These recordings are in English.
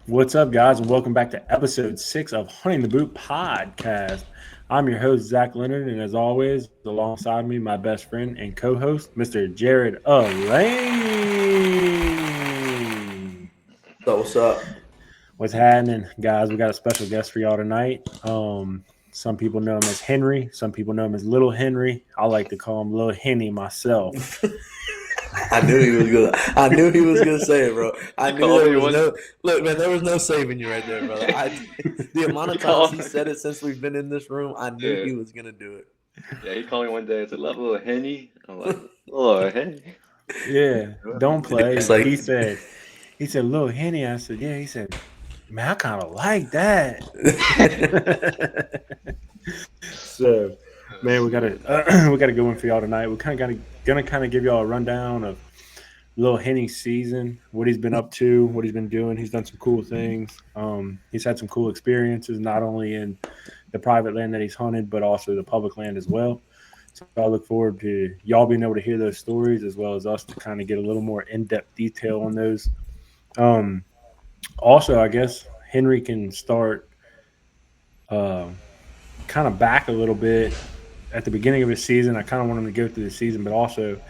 What's up, guys, and welcome back to episode 6 of Hunting the Boot podcast. I'm your host, Zach Leonard, and as always, alongside me, my best friend and co host, Mr. Jared Elaine. So what's up? What's happening, guys? We got a special guest for y'all tonight. Some people know him as Henry, some people know him as Little Henry. I like to call him Lil Henny myself. I knew he was gonna. I knew he was gonna say it, bro. I You knew call there me was one. no look, man. There was no saving you right there, brother. The amount He of times called. he said it since we've been in this room, I knew Yeah, he was gonna do it. yeah. He called me one day. I said, "Love Lil Henny." I'm like, "Lil Henny." Yeah, don't It's play. like, He said, Lil Henny. I said, yeah. He said, man, I kind of like that. So, man, we gotta go in for y'all tonight. We kind of gonna kind of give y'all a rundown of Lil Henny's season, what he's been up to, what he's been doing. He's done some cool things. He's had some cool experiences, not only in the private land that he's hunted, but also the public land as well. So I look forward to y'all being able to hear those stories as well as us to kind of get a little more in depth detail on those. Um, Also, I guess Henry can start uh, kind of back a little bit at the beginning of his season. I kind of want him to go through the season, but also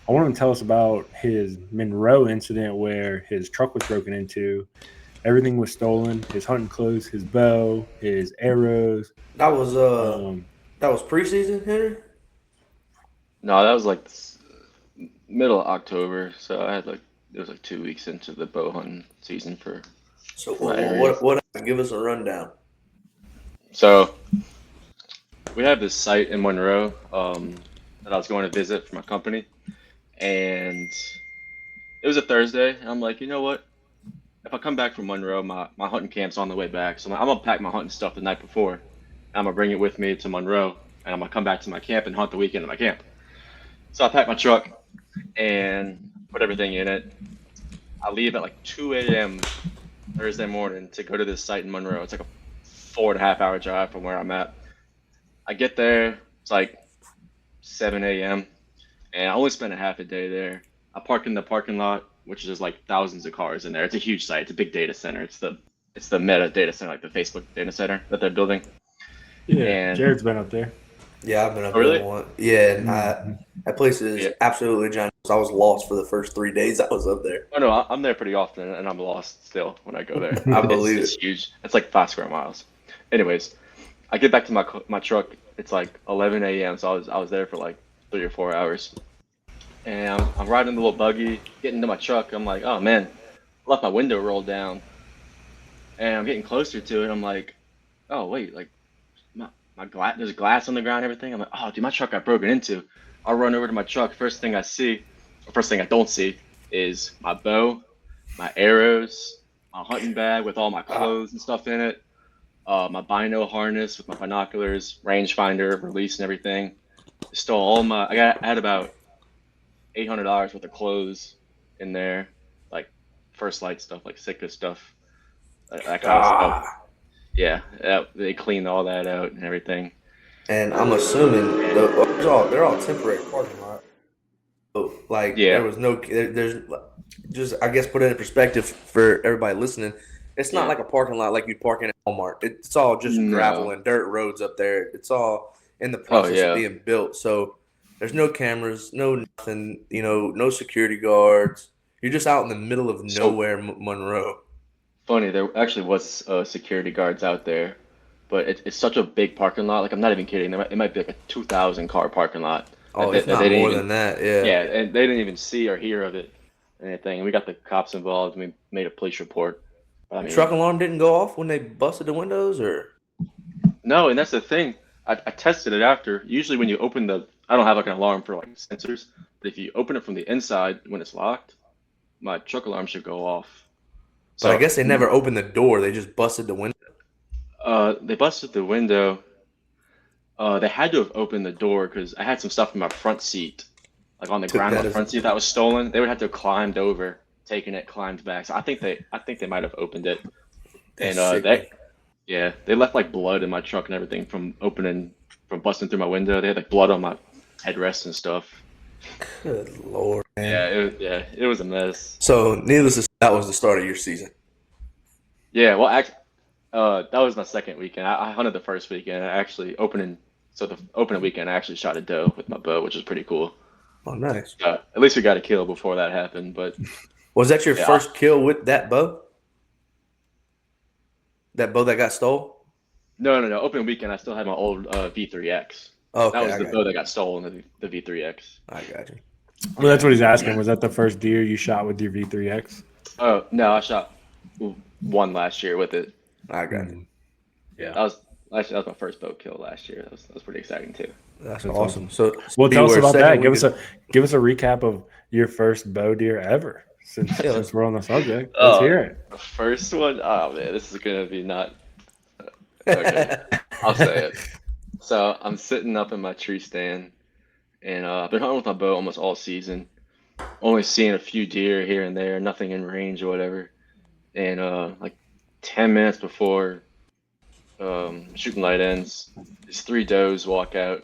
I want him to tell us about his Monroe incident where his truck was broken into. Everything was stolen: his hunting clothes, his bow, his arrows. that was Um, that was preseason, Henry. No, that was like middle of October, so I had like it was like 2 weeks into the bow hunting season So for my area. what? Give us a rundown. So we have this site in Monroe that I was going to visit for my company, and it was a Thursday. And I'm like, you know what? If I come back from Monroe, my hunting camp's on the way back, so I'm gonna pack my hunting stuff the night before. I'm gonna bring it with me to Monroe, and I'm gonna come back to my camp and hunt the weekend at my camp. So I packed my truck and put everything in it. I leave at like 2 a.m. Thursday morning to go to this site in Monroe. It's like a 4.5 hour drive from where I'm at. I get there, it's like 7 a.m. and I only spent a half a day there. I park in the parking lot, which is like thousands of cars in there. It's a huge site. It's a big data center. It's the Meta data center, like the Facebook data center that they're building. yeah, And Jared's been up there. Yeah, I've been up oh, there really? one. Yeah, and Mhm. that place is Yeah. absolutely giant. I was lost for the first 3 days I was up there. Oh no, I'm there pretty often, and I'm lost still when I go there. I It's believe it's it. huge. It's like 5 square miles. Anyways, I get back to my truck. It's like 11 a.m. So I was there for like 3 or 4 hours, and I'm riding the little buggy, getting to my truck. I'm like, oh man, I left my window rolled down, and I'm getting closer to it. I'm like, oh wait, like my glass, there's glass on the ground, and everything. I'm like, oh dude, my truck got broken into. I'll run over to my truck. First thing I see, or first thing I don't see, is my bow, my arrows, my hunting bag with all my Ah, clothes and stuff in it, my bino harness with my binoculars, rangefinder, release, and everything. Stole all my. I had about $800 worth of clothes in there, like first light stuff, like Sitka stuff, that kind of stuff. ah. Yeah, they cleaned all that out and everything. And I'm assuming And they're all temporary parking lots. So, like there yeah, was no there's just I guess put it in perspective for everybody listening. It's not yeah, like a parking lot like you park in a Walmart. It's all just gravel no, and dirt roads up there. It's all in the oh process of yeah, being built. So there's no cameras, no nothing, no security guards. You're just out in the middle of so nowhere, Monroe. funny. There actually was security guards out there, but it's such a big parking lot. Like I'm not even kidding. It might be like a 2,000 car parking lot Oh, if that they not didn't more even. than that, yeah. Yeah, and they didn't even see or hear of it or anything. And we got the cops involved. And we made a police report. But I The truck mean, alarm didn't go off when they busted the windows, or no, and that's the thing. I tested it after. Usually when you open I don't have like an alarm for like sensors, but if you open it from the inside when it's locked, my truck alarm should go off. but I So, guess they never opened the door. They just busted the window. they busted the window. They had to have opened the door because I had some stuff in my front seat, like on the Took ground of that my as front seat that was stolen. They would have to have climbed over, taken it, climbed back. So I think they might have opened it. that's And sickening. yeah, they left like blood in my truck and everything from busting through my window. They had like blood on my headrest and stuff. Good Lord, man. Yeah, it was a mess. So, needless to say, that was the start of your season. Yeah, well, that was my second weekend. I hunted the first weekend. The opening weekend, I actually shot a doe with my bow, which was pretty cool. Oh, nice. At least we got a kill before that happened. But Was that your yeah, first kill with that bow? That bow that got stole? no. Opening weekend, I still had my old V3X. That Okay, was I the got bow you. that got stolen, the V3X. I got you. Well, that's Yeah. what he's asking. Was that the first deer you shot with your V3X? Oh no, I shot one last year with it. I got you. Mm, Yeah, that was my first bow kill last year. That was pretty exciting too. That's That's awesome. awesome. So Well, you tell us were about second that. week. Give us a recap of your first bow deer ever. Yeah, Since we're on the subject, let's Oh, hear it. the first one. Oh man, this is gonna be not okay. I'll say it. So I'm sitting up in my tree stand, and I've been hunting with my bow almost all season. Only seeing a few deer here and there, nothing in range or whatever. And like 10 minutes before shooting light ends, these three does walk out,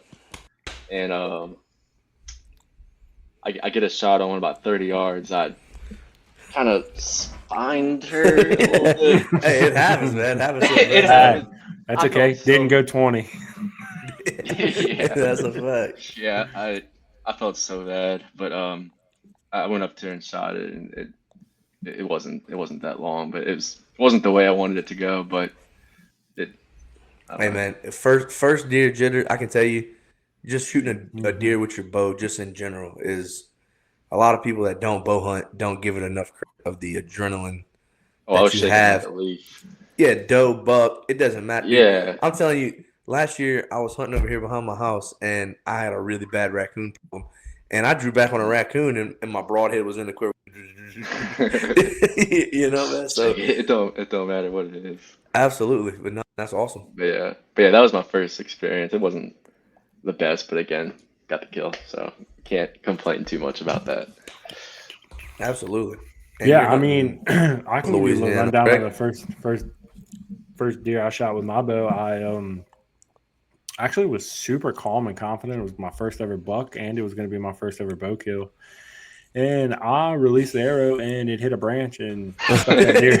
and I get a shot on one about 30 yards. I kind of spined her a little bit. Hey, it happens, man. It happens. It Ah, happened. that's I okay. felt Didn't so. go 20. Yeah, That's a fact. yeah. I felt so bad, but I went up to her and shot it, and it wasn't that long, but it wasn't the way I wanted it to go, but it I don't Hey, know. man. First deer jitter. I can tell you, just shooting a Mhm. deer with your bow, just in general, is a lot of people that don't bow hunt don't give it enough credit of the adrenaline Oh, I was that you shaking like have. a leaf. Yeah, doe, buck, it doesn't matter, dude. Yeah. I'm telling you, last year I was hunting over here behind my house and I had a really bad raccoon problem. And I drew back on a raccoon and my broadhead was in the quiver. You know, man. It's like So it don't matter what it is. absolutely. But no, that's awesome. But yeah, that was my first experience. It wasn't the best, but again, got the kill, so can't complain too much about that. Absolutely. And Yeah, you're I mean, hunting I can give you a little Louisiana, rundown of the correct? first deer I shot with my bow. I actually was super calm and confident. It was my first ever buck, and it was going to be my first ever bow kill. And I released the arrow, and it hit a branch and stuck that deer.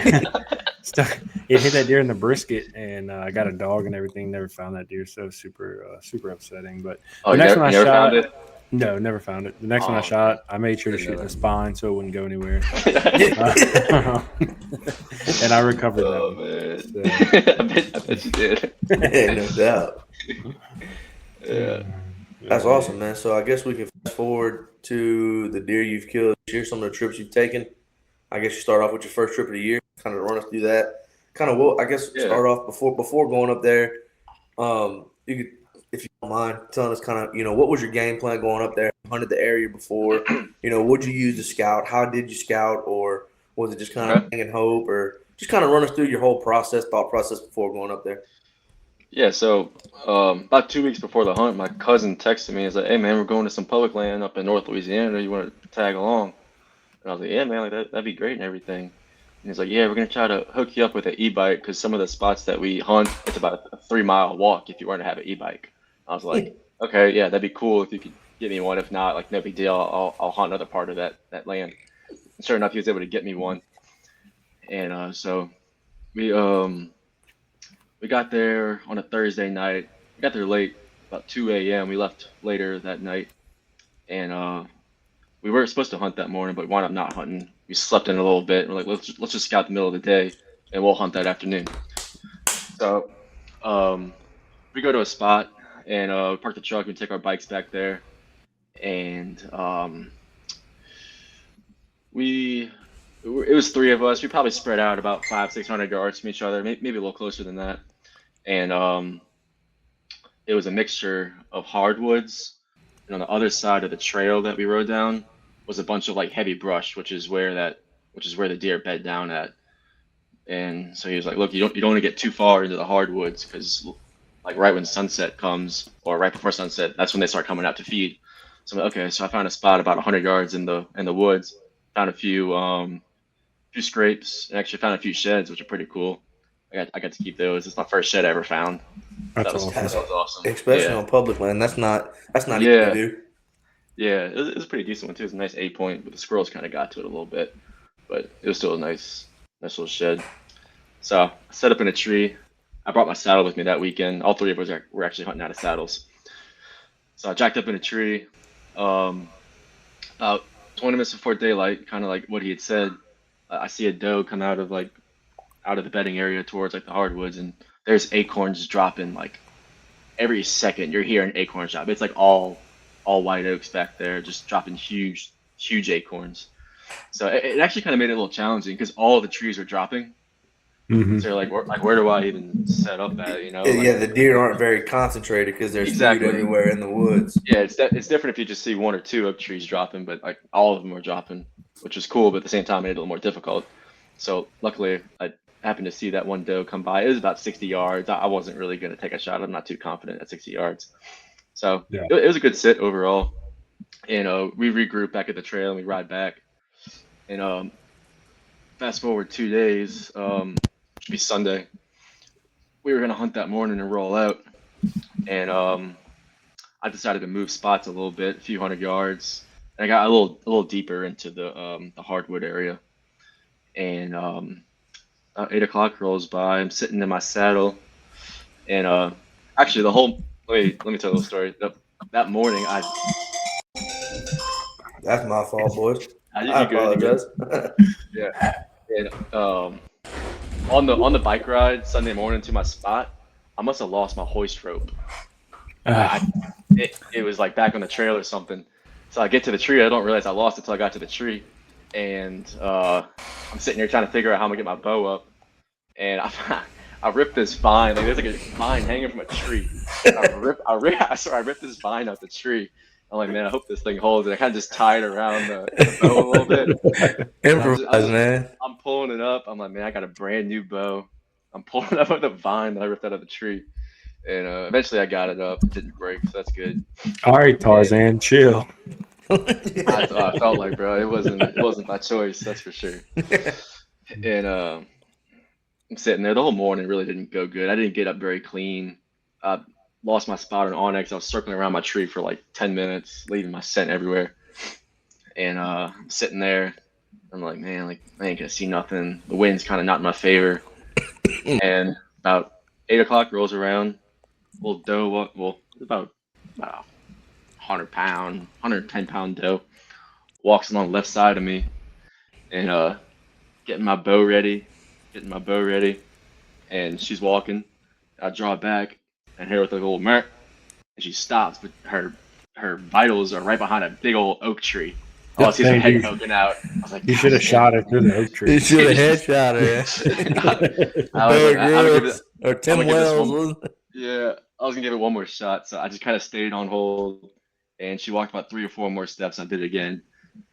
stuck. It hit that deer in the brisket, and I got a dog and everything. Never found that deer, so super upsetting. But Oh, the you next never one I you never found shot, it? no, never found it. The next one I Oh man, shot, I made sure I to didn't know shoot in the that. spine so it wouldn't go anywhere. Yeah. And I recovered that Oh one. man, So, I bet you did. Hey, no doubt. Yeah. That's yeah. awesome, man. So I guess we can fast forward to the deer you've killed this year, some of the trips you've taken. I guess you start off with your first trip of the year. Kind of run us through that. Kind of what I guess Yeah. start off before going up there. You could, if you don't mind, telling us kind of what was your game plan going up there? Hunted the area before. What'd you use to scout? How did you scout, or was it just kind of Okay. hang and hope, or just kind of run us through your whole thought process before going up there? Yeah. So about 2 weeks before the hunt, my cousin texted me. He's like, "Hey man, we're going to some public land up in North Louisiana. You want to tag along?" And I was like, "Yeah, man, like that'd be great and everything." And he's like, "Yeah, we're gonna try to hook you up with an e-bike because some of the spots that we hunt, it's about a 3 mile walk if you were to have an e-bike." I was like, "Okay, yeah, that'd be cool if you could get me one. If not, like no big deal. I'll hunt another part of that land." And sure enough, he was able to get me one. And so we um we got there on a Thursday night. We got there late, about 2 a.m. We left later that night, and we were supposed to hunt that morning, but we wound up not hunting. We slept in a little bit. We're like, let's just scout the middle of the day, and we'll hunt that afternoon. So um, we go to a spot, and we park the truck and take our bikes back there, and we it was three of us. We probably spread out about 500-600 yards from each other, maybe a little closer than that, and it was a mixture of hardwoods, and on the other side of the trail that we rode down was a bunch of like heavy brush, which is where the deer bed down at. And so he was like, "Look, you don't want to get too far into the hardwoods because like right when sunset comes or right before sunset, that's when they start coming out to feed." So I'm like, okay, so I found a spot about 100 yards in the woods, found a few scrapes, and actually found a few sheds, which are pretty cool. I got to keep those. It's my first shed I ever found. That That's was awesome. that That's was awesome. especially Yeah. on public land. That's not easy to Yeah, do. yeah, it was a pretty decent one too. It was a nice 8 point, but the squirrels kind of got to it a little bit, but it was still a nice little shed. So I set up in a tree. I brought my saddle with me that weekend. All three of us were actually hunting out of saddles. So I jacked up in a tree. Um, about 20 minutes before daylight, kind of like what he had said, I see a doe come out of the bedding area towards like the hardwoods, and there's acorns dropping like every second. You're hearing acorns drop. It's like all white oaks back there, just dropping huge acorns. So it actually kind of made it a little challenging because all the trees were dropping. Mm-hmm. So you're like, where do I even set up at? You know, Yeah, like the deer aren't very concentrated because there's exactly. food everywhere in the woods. Yeah, it's different if you just see one or two oak trees dropping, but like all of them were dropping, which was cool, but at the same time made it a little more difficult. So luckily, I happened to see that one doe come by. It was about 60 yards. I wasn't really going to take a shot. I'm not too confident at 60 yards. So Yeah. it was a good sit overall. And we regroup back at the trail and we ride back. And fast forward 2 days, should be Sunday. We were gonna hunt that morning and roll out, and I decided to move spots a little bit, a few hundred yards. And I got a little deeper into the hardwood area, and about 8 o'clock rolls by. I'm sitting in my saddle, and actually let me tell you a little story. That morning, That's my fault, boys. you I good, you good. apologize. Yeah, and on the bike ride Sunday morning to my spot, I must have lost my hoist rope. It was like back on the trail or something. So I get to the tree. I don't realize I lost it until I got to the tree, and I'm sitting here trying to figure out how I'm gonna get my bow up, and I ripped this vine. Like there's like a vine hanging from a tree. I swear I ripped this vine out the tree. I'm like, man, I hope this thing holds. And I kind of just tied around the bow a little bit. Improvise, man. I'm pulling it up. I'm like, man, I got a brand new bow. I'm pulling it up with the vine that I ripped out of the tree. And eventually I got it up. It didn't break, so that's good. All right, Tarzan, chill. I felt like, bro, it wasn't my choice, that's for sure. And I'm sitting there the whole morning. Really didn't go good. I didn't get up very clean. I lost my spot on onyx. I was circling around my tree for like 10 minutes, leaving my scent everywhere. And I'm sitting there. I'm like, man, like I ain't gonna see nothing. The wind's kind of not in my favor. And about 8 o'clock rolls around. Little doe, about 100-pound, 110-pound doe walks along the left side of me, and getting my bow ready, and she's walking. I draw back and hit her with a little merk, and she stops, but her vitals are right behind a big old oak tree. Oh, I see her head poking out. I was like, you should have shot her through the oak tree. You should have headshot her. I was or Tim Wells. Yeah, I was gonna give it one more shot, so I just kind of stayed on hold, and she walked about 3 or 4 more steps. I did it again,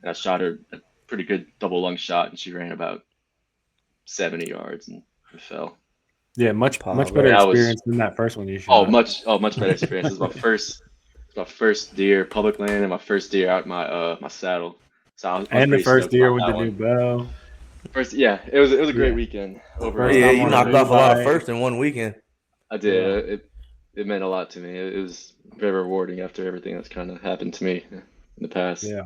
and I shot her a pretty good double lung shot, and she ran about 70 yards and fell. Yeah, much better experience than that first one you shot. Much better experience. It was my first deer public land and my first deer out my saddle. So I was the first deer with the new bow. It was a great weekend. Overall. Yeah, you knocked off a lot of first in one weekend. I did. Yeah. It meant a lot to me. It was very rewarding after everything that's kind of happened to me in the past. Yeah.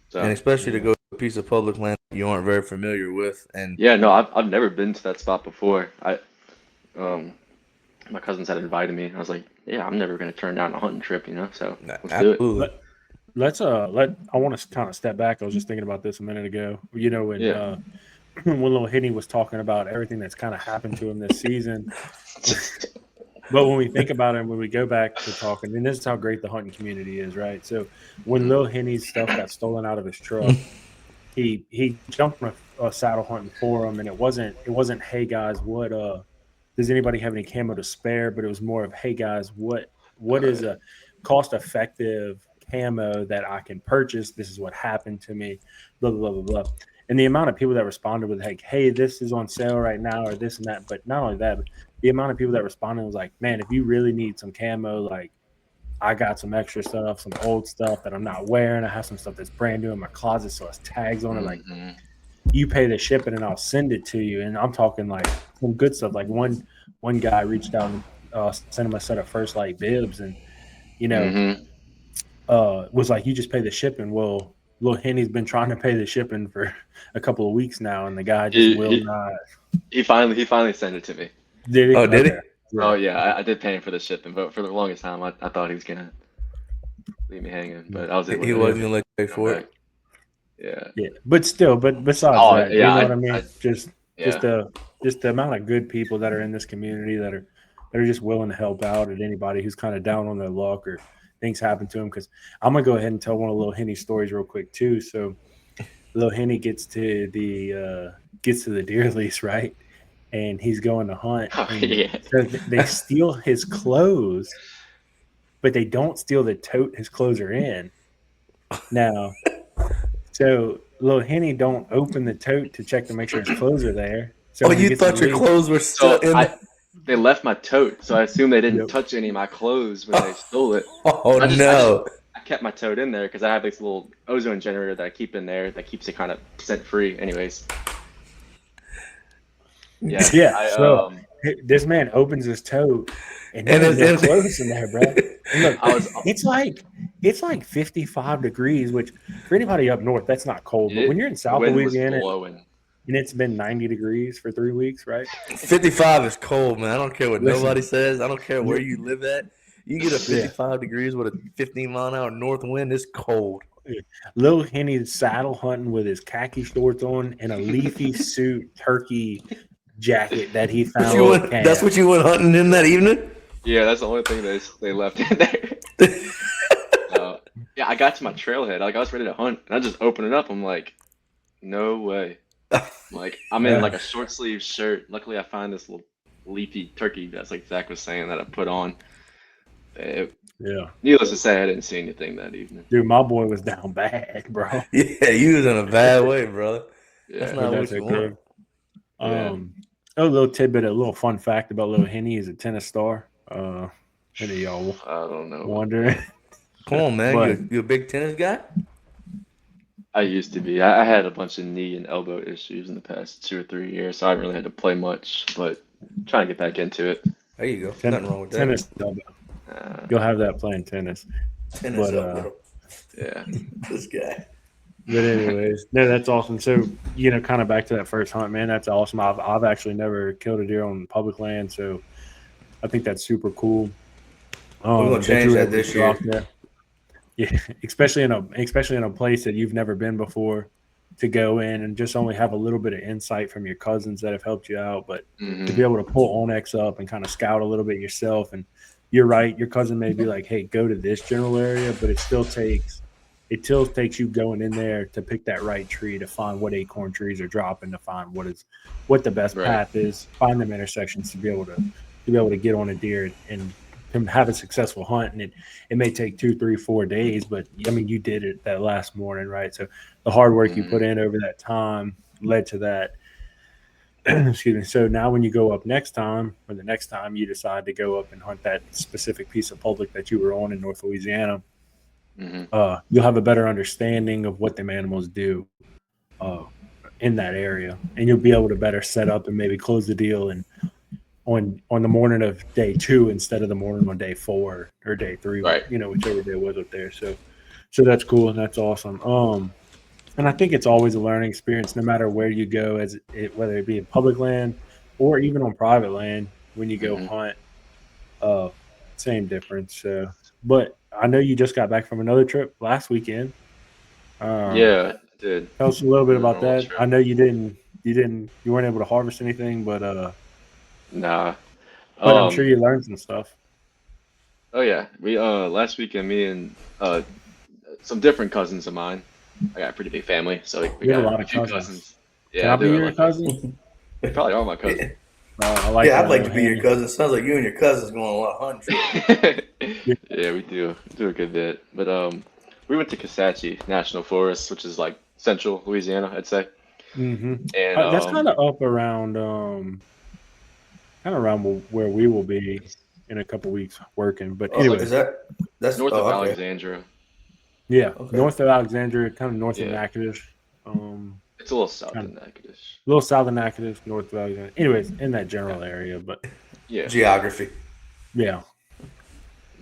So, and especially to go to a piece of public land you aren't very familiar with. And yeah, no, I've never been to that spot before. My cousins had invited me. I was like, yeah, I'm never going to turn down a hunting trip, you know. So let's do it. I want to kind of step back. I was just thinking about this a minute ago. You know, when Lil Henny was talking about everything that's kind of happened to him this season. But when we think about it, when we go back to talking, and this is how great the hunting community is, right? So when Lil Henny's stuff got stolen out of his truck, he jumped on a saddle hunting forum, and it wasn't hey guys, what does anybody have any camo to spare? But it was more of hey guys, what is a cost effective camo that I can purchase? This is what happened to me, blah blah blah blah blah. And the amount of people that responded with like, hey, this is on sale right now, or this and that. But not only that, but the amount of people that responded was like, man, if you really need some camo, like I got some extra stuff, some old stuff that I'm not wearing. I have some stuff that's brand new in my closet, so it's tags on it. Like you pay the shipping and I'll send it to you. And I'm talking like some good stuff. Like one guy reached out and sent him a set of First Light bibs, and you know, was like, you just pay the shipping. Well, Lil Henny's been trying to pay the shipping for a couple of weeks now, and the guy just He, will he not. he finally sent it to me. Did he? Oh, did he? Okay. Oh yeah, I did pay him for the shipping, but for the longest time, I thought he was gonna leave me hanging, but I was able He to wasn't gonna let you pay come for back. it. Yeah. Yeah, but still, but besides Oh that, you yeah, know what I mean? Just yeah. the amount of good people that are in this community that are just willing to help out at anybody who's kind of down on their luck or things happen to them. Because I'm gonna go ahead and tell one of Lil Henny's stories real quick too. So Lil Henny gets to the deer lease, right? And he's going to hunt, Oh and yeah. so they steal his clothes, but they don't steal the tote his clothes are in. Now, so Lil Henny don't open the tote to check to make sure his clothes are there. So Oh, when he you gets to thought the your lease, clothes were still So in? they left my tote, so I assume they didn't yep, touch any of my clothes when they stole it. Oh I no! kept my tote in there because I have this little ozone generator that I keep in there that keeps it kind of scent free. Anyways, yeah, yeah. I So this man opens his tote, and And there's no it, clothes in there, bro. And look, I was it's like 55 degrees, which for anybody up north, that's not cold. But when you're in the South wind was Louisiana blowing. and it's been 90 degrees for 3 weeks, right? 55 is cold, man. I don't care what Listen, nobody says. I don't care where you live at. You get a yeah. 55 degrees with a 15-mile-an-hour north wind, it's cold. Lil Henny's saddle hunting with his khaki shorts on and a leafy suit turkey jacket that he found in the cab. That's what you went hunting in that evening? Yeah, that's the only thing they left in there. Yeah, I got to my trailhead. Like I was ready to hunt, and I just opened it up. I'm like, no way. I'm in like a short sleeve shirt. Luckily, I find this little leafy turkey that's like Zach was saying that I put on. Yeah. Needless to say, I didn't see anything that evening. Dude, my boy was down bad, bro. Yeah, you was in a bad way, brother. That's Yeah. not But what that's you okay. want. A little tidbit, a little fun fact about Lil Henny is a tennis star. Any of y'all I don't know. wondering? Come on, man. But- You a big tennis guy? I used to be. I had a bunch of knee and elbow issues in the past 2 or 3 years, so I haven't really had to play much. But trying to get back into it. There you go. Nothing wrong with that. Tennis, you'll have that playing tennis. Tennis elbow. Yeah. This guy. But anyways, no, that's awesome. So kind of back to that first hunt, man. That's awesome. I've actually never killed a deer on public land, so I think that's super cool. We're gonna change that this year. There. Yeah, especially in a place that you've never been before, to go in and just only have a little bit of insight from your cousins that have helped you out, but to be able to pull Onyx up and kind of scout a little bit yourself. And you're right, your cousin may be like, "Hey, go to this general area," but it still takes you going in there to pick that right tree, to find what acorn trees are dropping, to find what the best path is, find them intersections to be able to get on a deer and have a successful hunt. And it may take 2, 3, 4 days, but I mean, you did it that last morning, right? So the hard work you put in over that time led to that. Excuse me. So now when you go up next time, or the next time you decide to go up and hunt that specific piece of public that you were on in North Louisiana, you'll have a better understanding of what them animals do in that area, and you'll be able to better set up and maybe close the deal and on the morning of day 2 instead of the morning on day 4 or day 3, right? Whichever day was up there. So that's cool and that's awesome. And I think it's always a learning experience, no matter where you go, whether it be in public land or even on private land when you go hunt. Same difference. So, but I know you just got back from another trip last weekend. Yeah, I did. Tell us a little bit about that. Trip. I know you weren't able to harvest anything, but nah. But I'm sure you learned some stuff. Oh yeah, we last weekend, me and some different cousins of mine. I got a pretty big family, so we got a lot of few cousins. Yeah, Can I be your cousin? They probably are my cousin. I like I'd like to be your cousin. Sounds like you and your cousins going on a lot of hunting. Yeah, we do a good bit. But we went to Kisatchie National Forest, which is like central Louisiana, I'd say. Mm-hmm. And that's kind of up around, where we will be in a couple weeks working. But anyway, that's north of Alexandria? Yeah, north of Alexandria, kind of north of Natchitoches. It's a little south of Natchitoches. A little south of Natchitoches, north of Alexandria. Anyways, in that general area, but yeah, geography. Yeah,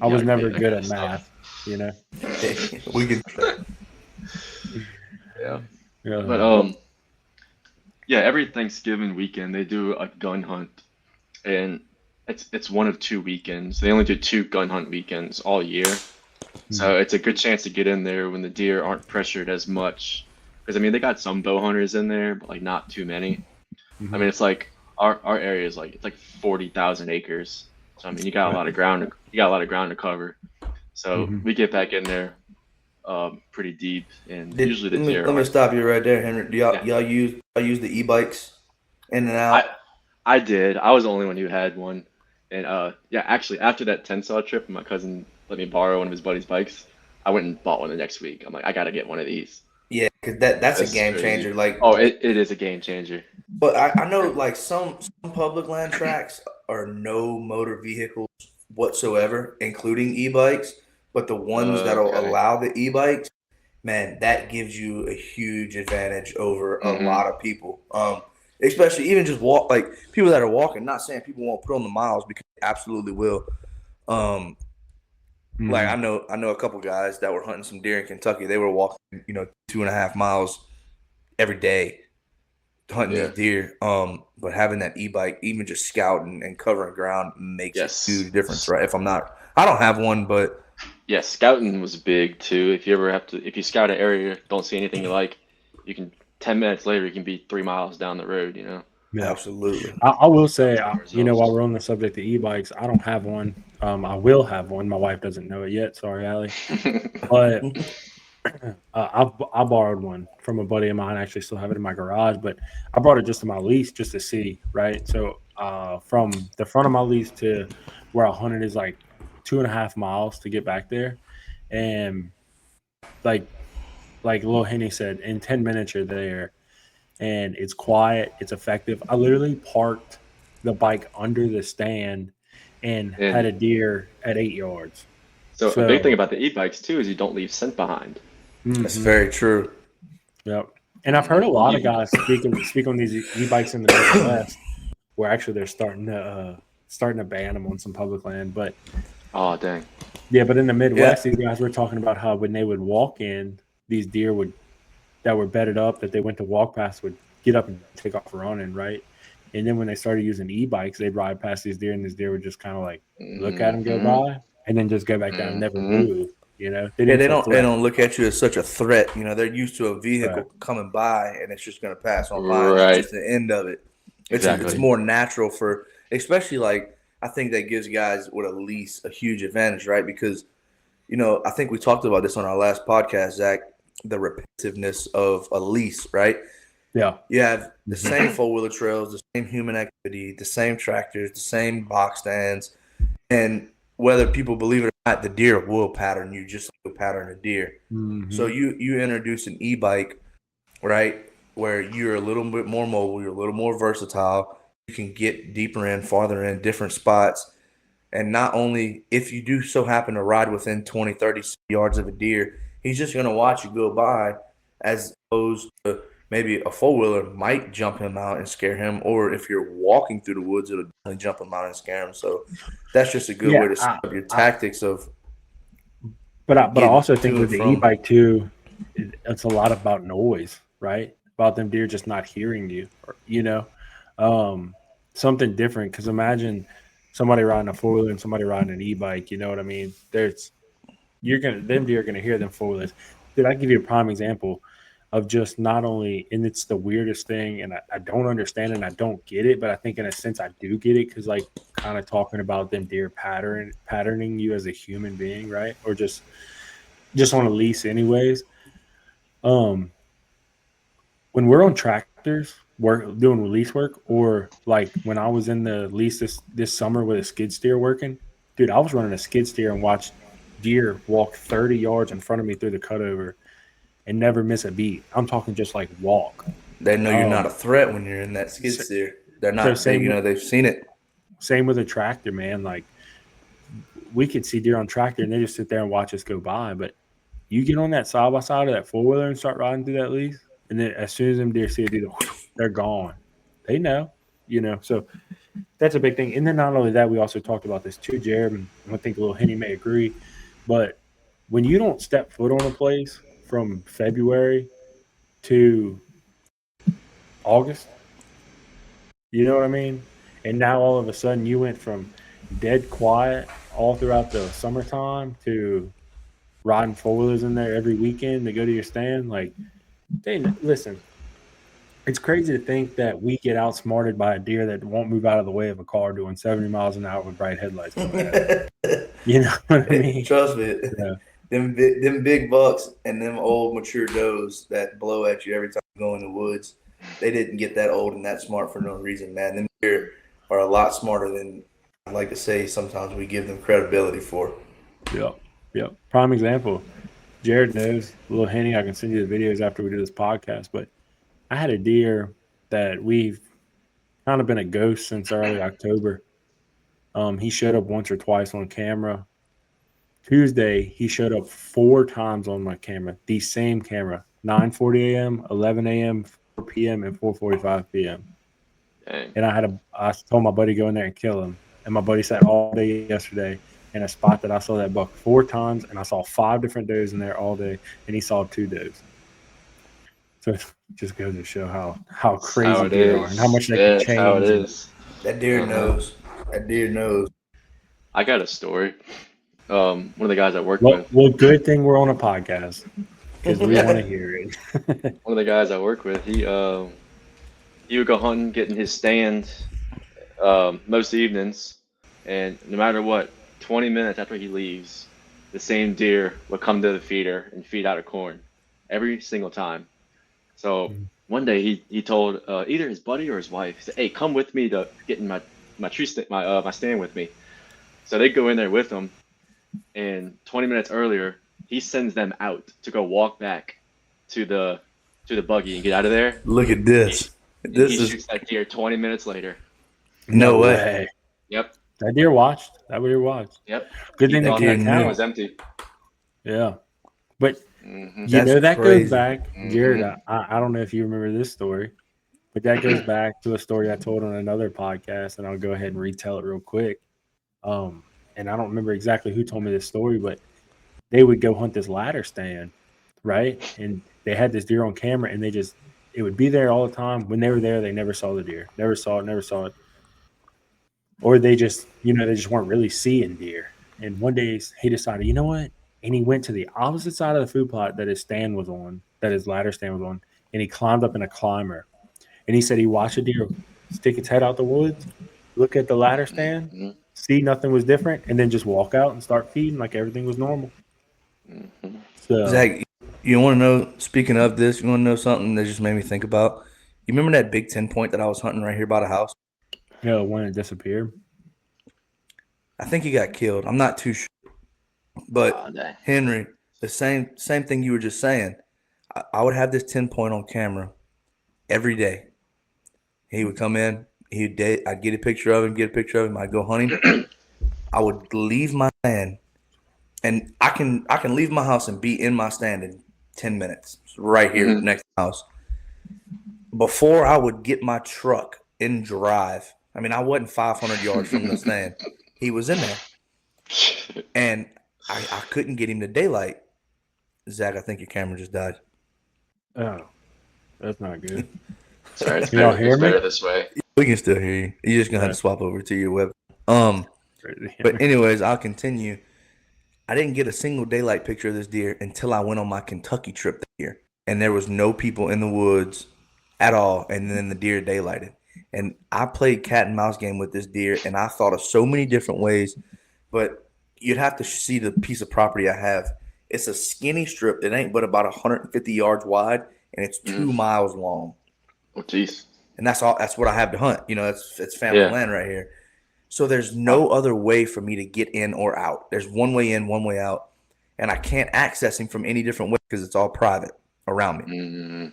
I was never good at math, We can. Yeah. Yeah. But yeah, every Thanksgiving weekend they do a gun hunt, and it's one of two weekends. They only do two gun hunt weekends all year, Mm-hmm. so it's a good chance to get in there when the deer aren't pressured as much. Because I mean, they got some bow hunters in there, but like not too many. I Mm-hmm. mean, it's like our area is like it's like 40,000 acres. So I mean, you got a Right. lot of ground. You got a lot of ground to cover. So Mm-hmm. we get back in there pretty deep, and Did usually the let me deer let me aren't. stop you right there, Henry. Do Yeah, y'all use the e-bikes in and I out? I did. I was the only one who had one, and yeah, actually after that Tensar trip, my cousin let me borrow one of his buddy's bikes. I went and bought one the next week. I'm like, I gotta get one of these. Yeah, because that's a This is game crazy. changer. Like, Oh, it is a game changer. but I know like some public land tracks are no motor vehicles whatsoever, including e-bikes. But the ones that'll Okay. allow the e-bikes, man, that gives you a huge advantage over a Hmm. lot of people. Especially even just walk like people that are walking. Not saying people won't put on the miles because they absolutely will. Um, like Mm-hmm. I know a couple guys that were hunting some deer in Kentucky. They were walking, 2.5 miles every day hunting Yeah. these deer. But having that e-bike, even just scouting and covering ground, makes a huge Yes. difference, right? I don't have one, but Yeah, scouting was big too. If you ever have to, if you scout an area, don't see anything you like, you can 10 minutes later you can be 3 miles down the road, you know. Yeah. absolutely. I will Got say, more while results. we're on the subject of e-bikes, I don't have one. I will have one. My wife doesn't know it yet. Sorry, Allie. But I borrowed one from a buddy of mine. I actually still have it in my garage, but I brought it just to my lease just to see, right? So from the front of my lease to where I hunted is like 2.5 miles to get back there. And like Lil Henny said, in 10 minutes you're there and it's quiet, it's effective. I literally parked the bike under the stand and had And a deer at 8 yards. so a big thing So, about the e-bikes too is you don't leave scent behind. That's mhm, very true. yep. And I've heard a lot of You, guys speak on these e-bikes in the Midwest, where actually they're starting to ban them on some public land. But oh dang. yeah, but in the Yeah, Midwest, these guys were talking about how when they would walk in, these deer would that were bedded up that they went to walk past would get up and take off running, right? And then when they started using e-bikes, they'd ride past these deer, and these deer would just kind of like look at them go Hmm. by, and then just go back down and never Hmm. move. They yeah. didn't They feel don't they threatened. don't look at you as such a threat. They're used to a Right. vehicle coming by and it's just going to pass on by, and that's Right. just the end of it. It's Exactly. more natural for, especially like I think that gives guys with a lease a huge advantage, right? Because I think we talked about this on our last podcast, Zach. The repetitiveness of a lease, right? Yeah. You have the Mhm. same four wheeler trails, the same human activity, the same tractors, the same box stands, and whether people believe it or not, the deer will pattern you just like you pattern a deer. So Mhm. you introduce an e-bike, right, where you're a little bit more mobile, you're a little more versatile. You can get deeper in, farther in, different spots. And not only if you do so happen to ride within 20, 30 yards of a deer, he's just going to watch you go by as opposed to maybe a four wheeler might jump him out and scare him. Or if you're walking through the woods, it'll definitely jump him out and scare him. So that's just a good way Yeah. to set up your I, tactics of but I getting also think to with and the from. e-bike too, it's a lot about noise, right? About them deer just not hearing you, um, something different. Because imagine somebody riding a four wheeler and somebody riding an e-bike. You know what I mean? There's you're gonna them deer are gonna hear them four wheelers. Did I give you a prime example of just not only and it's the weirdest thing, and I don't understand it and I don't get it, but I think in a sense I do get it because like kind of talking about them deer patterning you as a human being, right? Or just on a lease anyways. Um, when we're on tractors, work doing release work, or like when I was in the lease this summer with a skid steer working, dude, I was running a skid steer and watched deer walk 30 yards in front of me through the cutover and never miss a beat. I'm talking just like walk. They know you're not a Um, threat when you're in that skid so, steer. They're so not, they've seen it. same with a tractor, man. Like we could see deer on tractor and they just sit there and watch us go by, but you get on that side by side of that four wheeler and start riding through that lease, and then as soon as them deer see a deer, they're gone. They know. So that's a big thing. And then not only that, we also talked about this too, Jared, and I think Lil Henny may agree, but when you don't step foot on a place from February to August. You know what I mean? And now all of a sudden you went from dead quiet all throughout the summertime to riding four wheelers in there every weekend to go to your stand. Like, listen, it's crazy to think that we get outsmarted by a deer that won't move out of the way of a car doing 70 miles an hour with bright headlights coming at it. You know what I mean? Trust me. Yeah. Them big bucks and them old mature does that blow at you every time you go in the woods, they didn't get that old and that smart for no reason, man. Them deer are a lot smarter than I'd like to say sometimes we give them credibility for. Yep. Yep. Prime example. Jared knows, Lil Henny. I can send you the videos after we do this podcast. But I had a deer that we've kind of been a ghost since early October. He showed up once or twice on camera. Tuesday, he showed up 4 times on my camera, the same camera, 9:40 a.m., 11 a.m., 4 p.m., and 4:45 p.m. Dang. And I told my buddy to go in there and kill him. And my buddy sat all day yesterday in a spot that I saw that buck 4 times, and I saw 5 different does in there all day, and he saw 2 does. So it just goes to show how crazy How it deer are is. and how much they Yeah, can it's change. how it is. That deer knows. That deer knows. I got a story. One of the guys I work Well, with. well, good thing we're on a podcast because we want to hear it. One of the guys I work with, he would go hunting, get in his stand most evenings, and no matter what, 20 minutes after he leaves, the same deer would come to the feeder and feed out of corn every single time. So one day he told either his buddy or his wife, he said, "Hey, come with me to get in my my stand with me." So they go in there with him, and 20 minutes earlier, he sends them out to go walk back to the buggy and get out of there. Look at this. He shoots that deer 20 minutes later. No way. Yep. That deer watched. That deer watched. Yep. Good thing He they thought can't that stand count. was empty. Yeah. But Mm-hmm. you That's know that crazy. goes back, Jared. I don't know if you remember this story, but that goes back to a story I told on another podcast, and I'll go ahead and retell it real quick. And I don't remember exactly who told me this story, but they would go hunt this ladder stand, right? And they had this deer on camera, and it would be there all the time. When they were there, they never saw the deer, never saw it, or they just weren't really seeing deer. And one day he decided, you know what? And he went to the opposite side of the food plot that his ladder stand was on, and he climbed up in a climber. And he said he watched a deer stick its head out the woods, look at the ladder stand, Mm-hmm. see nothing was different, and then just walk out and start feeding like everything was normal. Mm-hmm. So, Zach, you want to know, speaking of this, you want to know something that just made me think about? You remember that big 10 point that I was hunting right here by the house? when it disappeared. I think he got killed. I'm not too sure. But Oh, dang. Henry, the same thing you were just saying. I would have this 10 point on camera every day. He would come in. I'd get a picture of him. I'd go hunting. I would leave my stand, and I can leave my house and be in my stand in 10 minutes. It's right here next to the house. Before I would get my truck and drive, I mean, I wasn't 500 yards from the stand. He was in there. And I couldn't get him to daylight. Zach, I think your camera just died. Oh, that's not good. Sorry, it's Can y'all better, hear it's me? better this way. We can still hear you. You're just going to have to swap over to your web. But anyways, I'll continue. I didn't get a single daylight picture of this deer until I went on my Kentucky trip that year. And there was no people in the woods at all. And then the deer daylighted. And I played cat and mouse game with this deer, and I thought of so many different ways. But you'd have to see the piece of property I have. It's a skinny strip that ain't but about 150 yards wide, and it's 2 miles long. Oh, jeez. And that's all. That's what I have to hunt. You know, it's family land right here. So there's no other way for me to get in or out. There's one way in, one way out, and I can't access him from any different way because it's all private around me. Mm-hmm.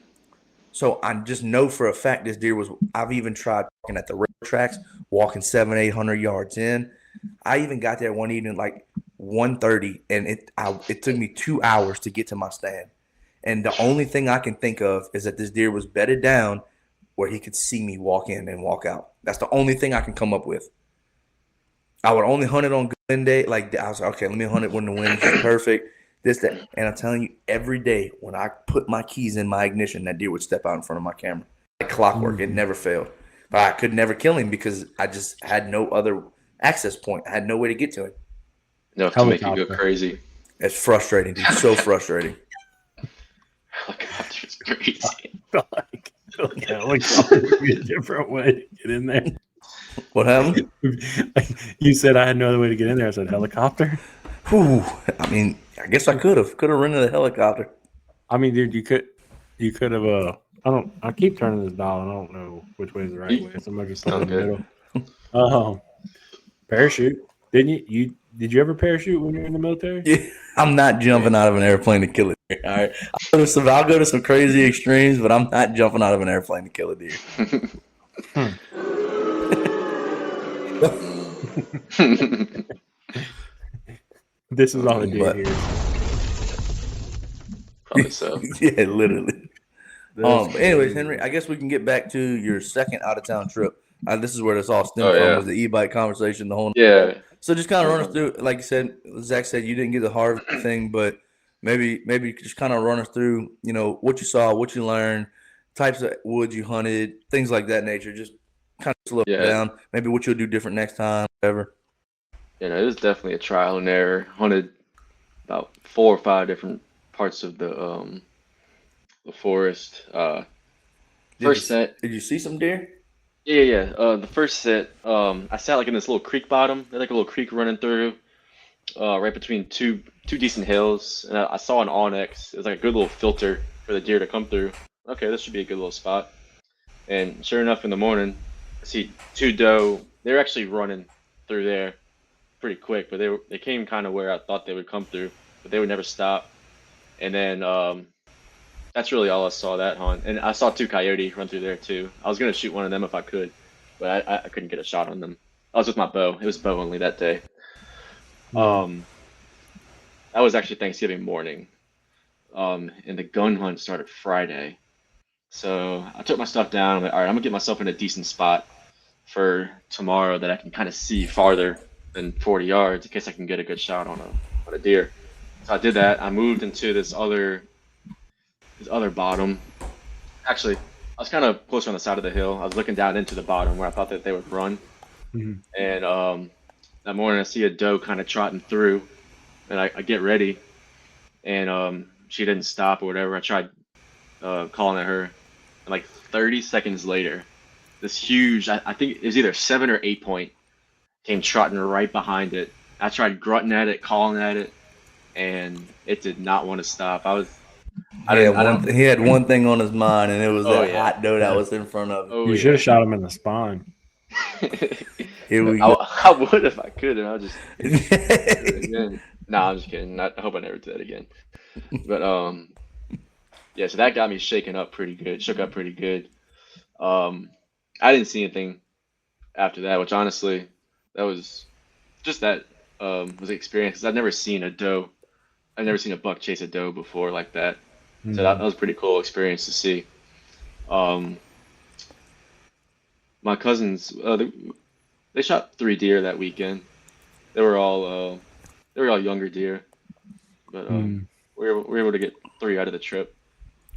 So I just know for a fact this deer was. I've even tried walking at the rail tracks, walking 700-800 yards in. I even got there one evening like 1:30, and it took me 2 hours to get to my stand. And the only thing I can think of is that this deer was bedded down where he could see me walk in and walk out. That's the only thing I can come up with. I would only hunt it on good wind day. Like I was like, okay, let me hunt it when the wind is perfect. this, that. And I'm telling you, every day when I put my keys in my ignition, that deer would step out in front of my camera. Like clockwork. It never failed. But I could never kill him because I just had no other access point. I had no way to get to him. Enough to make you go crazy. It's frustrating, dude. So frustrating. Helicopter's crazy. Helicopter would be a different way to get in there. What happened? You said I had no other way to get in there. I said helicopter. Whew. I mean, I guess I could have rented a helicopter. I mean, dude, you could have. I keep turning this dial, and I don't know which way is the right way. So I'm just in the middle. Parachute. Didn't you? Did you ever parachute when you were in the military? Yeah, I'm not jumping out of an airplane to kill a deer. All right, I'll go to some crazy extremes, but I'm not jumping out of an airplane to kill a deer. This is all the deer here. Probably so. Yeah, literally. Anyways, Henry, I guess we can get back to your second out of town trip. This is where this all stemmed from, was the e-bike conversation, the whole night. So just kind of run us through, like you said, Zach said you didn't get the hard thing, but maybe just kind of run us through, what you saw, what you learned, types of woods you hunted, things like that nature. Just kind of slow it down. Maybe what you'll do different next time, whatever. It was definitely a trial and error. Hunted about 4 or 5 different parts of the forest. Did you see some deer? Yeah. The first set, I sat like in this little creek bottom. There's like a little creek running through, right between two decent hills. And I saw an onyx. It was like a good little filter for the deer to come through. Okay, this should be a good little spot. And sure enough, in the morning, I see 2 doe. They're actually running through there pretty quick, but they came kind of where I thought they would come through, but they would never stop. And then that's really all I saw that hunt. And I saw 2 coyote run through there too. I was gonna shoot one of them if I could, but I couldn't get a shot on them. I was with my bow. It was bow only that day. That was actually Thanksgiving morning. And the gun hunt started Friday. So I took my stuff down. I'm like, all right, I'm gonna get myself in a decent spot for tomorrow that I can kind of see farther than 40 yards in case I can get a good shot on a deer. So I did that. I moved into this other bottom. Actually, I was kind of closer on the side of the hill. I was looking down into the bottom where I thought that they would run. Mm-hmm. And that morning I see a doe kind of trotting through, and I get ready, and she didn't stop or whatever. I tried calling at her, and like 30 seconds later, this huge, I think it was either 7 or 8 point, came trotting right behind it. I tried grunting at it, calling at it, and it did not want to stop. He had one thing on his mind, and it was hot doe that was in front of him. You should have shot him in the spine. I would if I could, and I'll just do it again. Nah, I'm just kidding. I hope I never do that again. But yeah, so that got me shook up pretty good. I didn't see anything after that, which honestly, that was just was an experience because I've never seen a doe. I've never seen a buck chase a doe before like that. Mm-hmm. So that was a pretty cool experience to see. My cousins, they shot 3 deer that weekend. They were all younger deer, but we were able to get 3 out of the trip.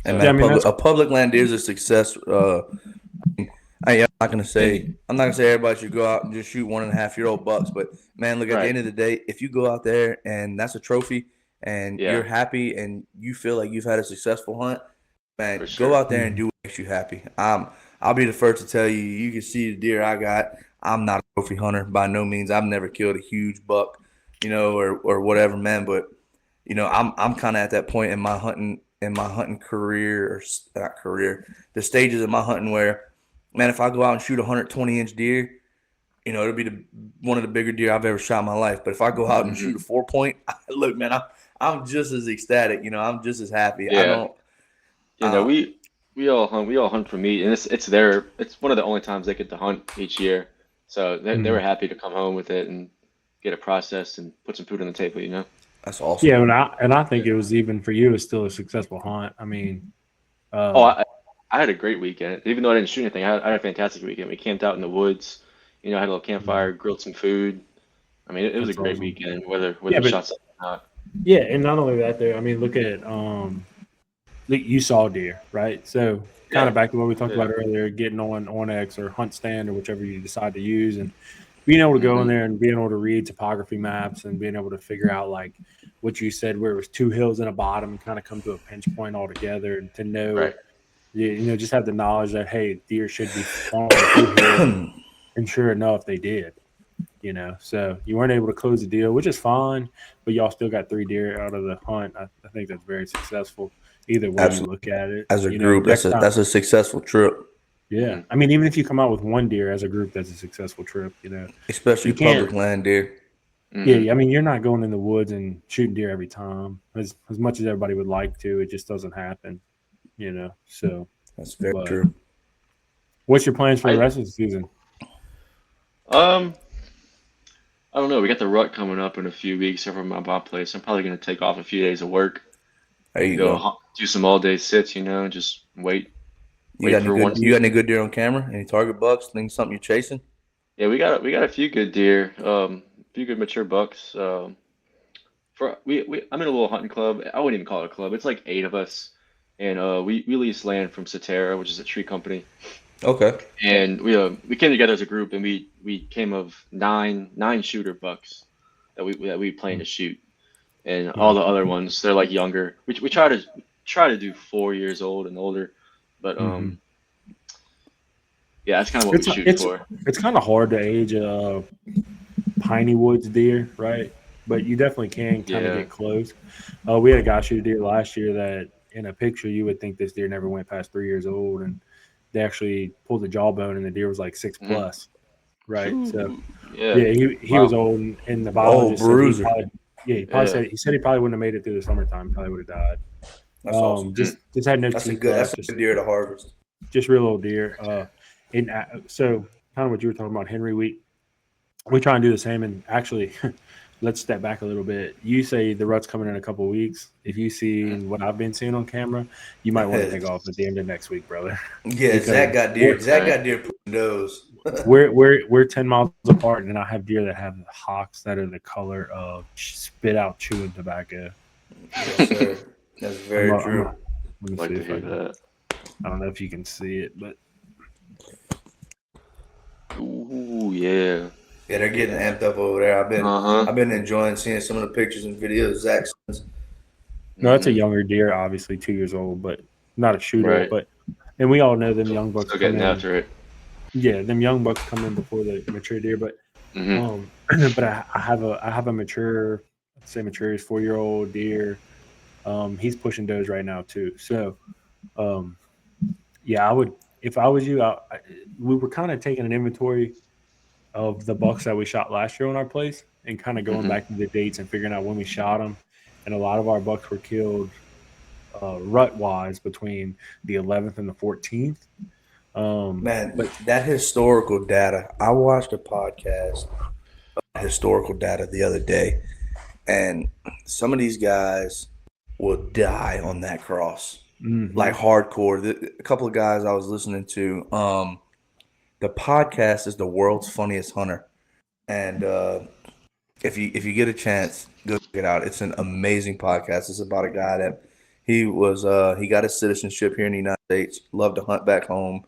So, and man, a public land deer is a success. I'm not gonna say everybody should go out and just shoot 1.5-year-old bucks, but man, look, at the end of the day, if you go out there and that's a trophy and you're happy and you feel like you've had a successful hunt, man, go out there and do what makes you happy. I'll be the first to tell you, you can see the deer I got. I'm not a trophy hunter by no means. I've never killed a huge buck, or whatever, man. But I'm kind of at that point in my hunting career, or not career, the stages of my hunting where, man, if I go out and shoot a 120-inch deer, it'll be one of the bigger deer I've ever shot in my life. But if I go out and shoot a 4-point, look, man, I'm just as ecstatic. I'm just as happy. Yeah. We all hunt for meat, and it's one of the only times they get to hunt each year. So they were happy to come home with it and get it processed and put some food on the table. That's awesome. Yeah, and I think it was, even for you, it's still a successful hunt. I mean, I had a great weekend. Even though I didn't shoot anything, I had a fantastic weekend. We camped out in the woods. I had a little campfire, grilled some food. I mean, it was a great weekend, whether we shot something or not. Yeah, and not only that, there. I mean, look at you saw deer, right? So kind Yeah, of back to what we talked yeah. about earlier, getting on X or Hunt Stand or whichever you decide to use, and being able to go in Hmm. there and being able to read topography maps and being able to figure out like what you said, where it was two hills and a bottom, and kind of come to a pinch point altogether, and to know, Right. just have the knowledge that hey, deer should be falling through here, and sure enough, they did. So you weren't able to close the deal, which is fine, but y'all still got 3 deer out of the hunt. I think that's very successful either way you Absolutely. look at it. As a group, Next time, that's a successful trip, yeah. Hmm. I mean, even if you come out with 1 deer as a group, that's a successful trip. especially You can't. public land deer. Hmm. Yeah, I mean, you're not going in the woods and shooting deer every time as much as everybody would like to. It just doesn't happen. So, That's very but true. what's your plans for the I rest of the season? um I don't know. We got the rut coming up in a few weeks over at my Bob place. I'm probably gonna take off a few days of work, There you go go. do some all day sits, just You wait got any for good? one. You got any good deer on camera? Any target bucks? Think something you're chasing? Yeah, we got a few good deer, a few good mature bucks. I'm in a little hunting club. I wouldn't even call it a club. It's like 8 of us, and we lease land from Satara, which is a tree company. Okay. And we came together as a group, and we came of nine shooter bucks that we plan to shoot, and all Yeah, the other ones they're like younger. We try to do 4 years old and older, but hmm yeah, that's kind of what we it's shooting it's for. it's kind of hard to age piney woods deer, right? But you definitely can kind of Yeah. get close. We had a guy shoot a deer last year that in a picture you would think this deer never went past 3 years old, and they actually pulled the jawbone, and the deer was like six Hmm. plus, right? So Yeah. yeah, he was Wow. old, and the Oh, biologist said he bruiser. probably he probably Yeah. said he probably wouldn't have made it through the summertime. Probably would have died. That's awesome. Just had no teeth That's left. a good deer to harvest. Just real little deer. And so kind of what you were talking about, Henry. We try and do the same. And actually, let's step back a little bit. You say the rut's coming in a couple of weeks. If you see Mhm. what I've been seeing on camera, you might want to take off at the end of next week, brother, Yeah, because Zach got deer. we're Zach Okay. got deer putting nose. we're 10 miles apart, and I have deer that have hocks that are the color of spit out chewing tobacco. Yes, sir. That's I'm very a, I'm true. a, let me Like see to if I hear can. that. I don't know if you can see it, but Ooh, yeah. Yeah, they're getting amped up over there. Uh-huh. I've been enjoying seeing some of the pictures and videos Zach sends. no, it's a Hmm. younger deer, obviously 2 years old, but not a shooter. Right. But and we all know them young bucks Still come getting in. after it. Yeah, them young bucks come in before the mature deer. But Hmm. but I have a mature, let's say mature is 4 year old deer. He's pushing does right now too. So um, yeah, I would if I was you. We were kind of taking an inventory of the bucks that we shot last year on our place and kind of going Hmm. back to the dates and figuring out when we shot them. And a lot of our bucks were killed rut wise between the 11th and the 14th. Man, But that historical data. I watched a podcast of historical data the other day, and some of these guys will die on that cross, like mhm. hardcore. A couple of guys I was listening to. The podcast is the world's funniest hunter, and if you get a chance, go check it out. It's an amazing podcast. It's about a guy that he got his citizenship here in the United States, loved to hunt back home,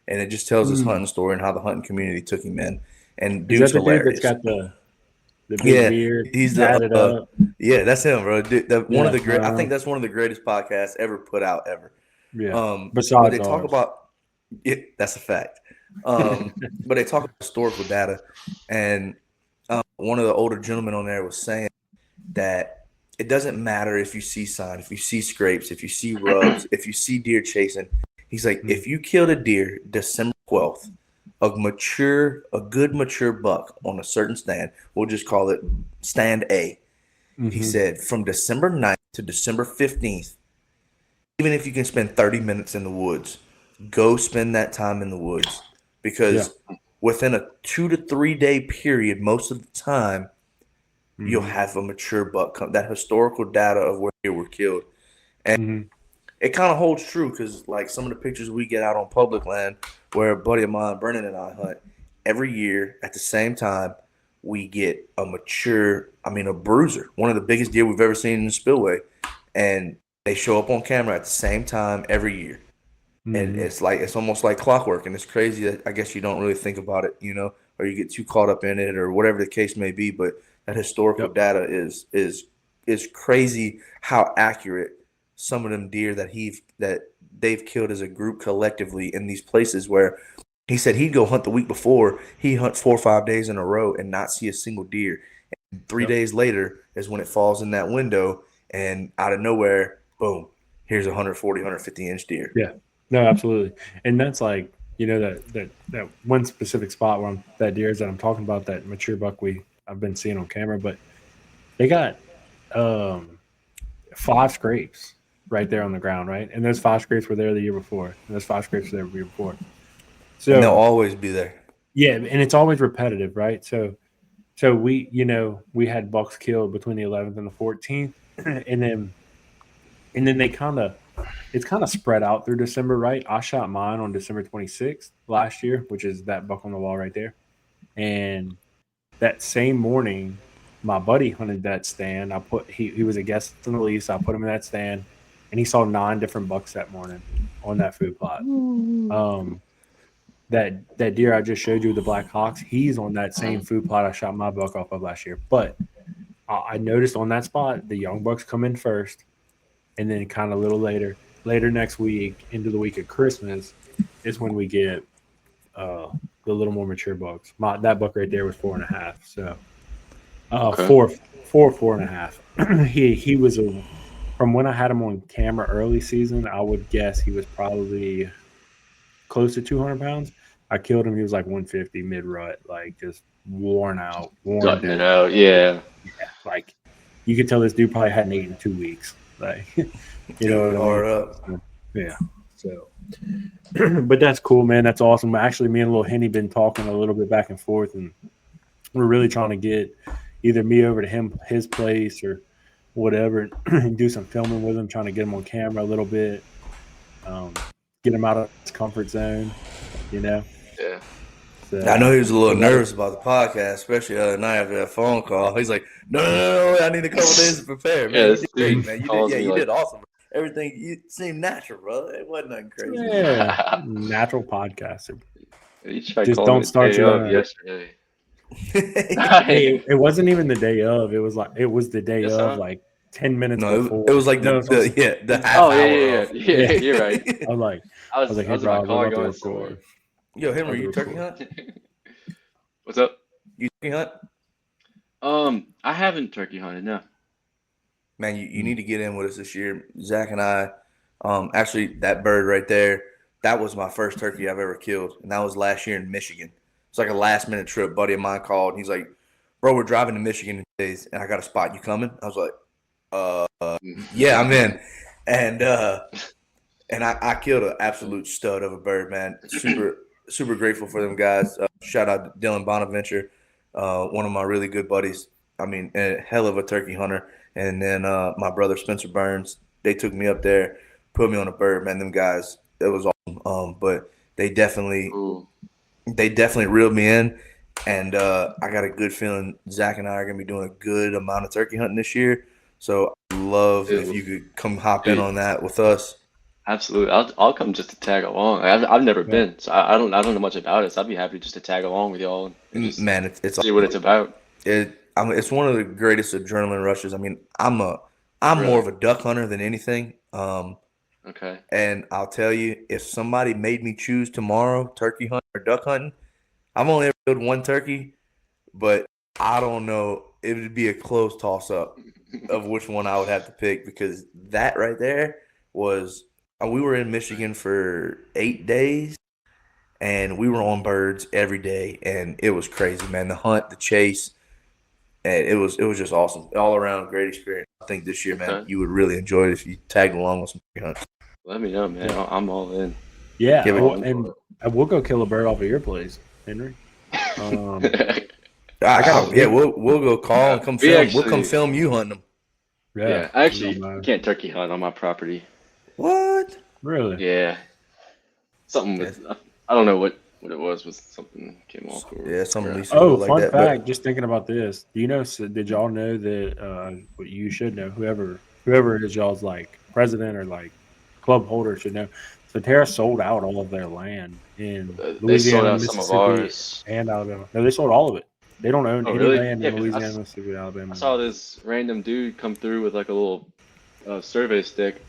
and it just tells his Mm. hunting story and how the hunting community took him in. And Is dude's that the dude that's hilarious. got the big Yeah, beard, he's the tatted up? yeah, that's him, bro. Dude, one of Yeah, the great. I think that's one of the greatest podcasts ever put out ever. yeah. But Besides they talk ours. about it. That's a fact. But they talk about historical data, and one of the older gentlemen on there was saying that it doesn't matter if you see sign, if you see scrapes, if you see rubs, if you see deer chasing. He's like, Mm-hmm. if you killed a deer December 12th, a good mature buck on a certain stand, we'll just call it stand A. He Mm-hmm. said from December 9th to December 15th, even if you can spend 30 minutes in the woods, go spend that time in the woods Yeah. because within a 2 to 3 day period, most of the time, you'll Mm-hmm. have a mature buck come. That historical data of where they were killed. And Mm-hmm. it kind of holds true because, like, some of the pictures we get out on public land where a buddy of mine, Brennan, and I hunt every year at the same time, we get a bruiser, one of the biggest deer we've ever seen in the spillway, and they show up on camera at the same time every year. And it's almost like clockwork, and it's crazy that I guess you don't really think about it, or you get too caught up in it, or whatever the case may be. But that historical data is crazy how accurate some of them deer that they've killed as a group collectively in these places where he said he'd go hunt the week before, he'd hunt 4 or 5 days in a row and not see a single deer. And 3 days later is when it falls in that window, and out of nowhere, boom, here's a 140, 150-inch deer. Yeah. No, absolutely. And that's like, that one specific spot where that deer is that I'm talking about, that mature buck I've been seeing on camera, but they got 5 scrapes right there on the ground, right? And those 5 scrapes were there the year before. And those 5 scrapes were there the year before. So and they'll always be there. Yeah, and it's always repetitive, right? So we had bucks killed between the 11th and the 14th, and then it's kind of spread out through December, right? I shot mine on December 26th last year, which is that buck on the wall right there. And that same morning, my buddy hunted that stand. He was a guest on the lease. I put him in that stand, and he saw 9 different bucks that morning on that food plot. That deer I just showed you with the Black Hawks, he's on that same food plot I shot my buck off of last year. But I noticed on that spot, the young bucks come in first, and then kind of a little later next week, into the week of Christmas, is when we get the little more mature bucks. That buck right there was 4.5. So 4.5. He was from when I had him on camera early season, I would guess he was probably close to 200 pounds. I killed him. He was like 150 mid rut, like just worn out, Gutting it out. Yeah. Like you could tell this dude probably hadn't eaten in 2 weeks. Like, hard up. Yeah. So, but that's cool, man. That's awesome. Actually, me and Lil Henny been talking a little bit back and forth, and we're really trying to get either me over to his place or whatever, and do some filming with him, trying to get him on camera a little bit, get him out of his comfort zone, Yeah. So, I know he was a little nervous about the podcast, especially the other night after that phone call. He's like, no, I need a couple days to prepare. Man, you did great, man. You did awesome. Everything, you seemed natural, brother. It wasn't nothing crazy. Yeah, natural podcaster. Just don't start your yesterday. Hey, it wasn't even the day of. It was the day of, like 10 minutes before. It was like the half hour. Yeah, you're right. I was like, hey, bro, we're about to record. Yo, Henry, you turkey hunt? What's up? You turkey hunt? I haven't turkey hunted, no. Man, you need to get in with us this year. Zach and I, actually, that bird right there, that was my first turkey I've ever killed, and that was last year in Michigan. It's like a last-minute trip. Buddy of mine called, and he's like, bro, we're driving to Michigan in days, and I got a spot. You coming? I was like, yeah, I'm in. And I killed an absolute stud of a bird, man. Super grateful for them guys. Shout out to Dylan Bonaventure, one of my really good buddies. I mean, a hell of a turkey hunter. And then my brother Spencer Burns, they took me up there, put me on a bird, man. Them guys, it was awesome. But they definitely reeled me in. And I got a good feeling Zach and I are going to be doing a good amount of turkey hunting this year. So I'd love if you could come hop in on that with us. Absolutely, I'll come just to tag along. I've never been, so I don't know much about it. So I'd be happy just to tag along with y'all and just it's see what it's about. It's one of the greatest adrenaline rushes. I mean, I'm more of a duck hunter than anything. Okay. And I'll tell you, if somebody made me choose tomorrow, turkey hunting or duck hunting, I've only ever killed one turkey, but I don't know. It would be a close toss up of which one I would have to pick, because that right there was. We were in Michigan for 8 days, and we were on birds every day, and it was crazy, man. The hunt, the chase, and it was just awesome. All around, great experience. I think this year, man, you would really enjoy it if you tagged along with some hunts. Let me know, man. I'm all in. Yeah, and we'll go kill a bird off of your place, Henry. We'll go call and come film. We'll come film you hunting them. Yeah, I actually can't turkey hunt on my property. What? Really? Yeah. Something with I don't know what what it was something came off. Or, Yeah, some lease Oh, like fun that. fact! Just thinking about this, do you know? So did y'all know that? What you should know. Whoever is y'all's like president or like club holder should know. So Terra sold out all of their land in they sold Louisiana, out some of Mississippi, ours. and Alabama. No, they sold all of it. They don't own Oh, any really? land Yeah, in because Louisiana, Mississippi, Alabama. I saw this random dude come through with like a little survey stick,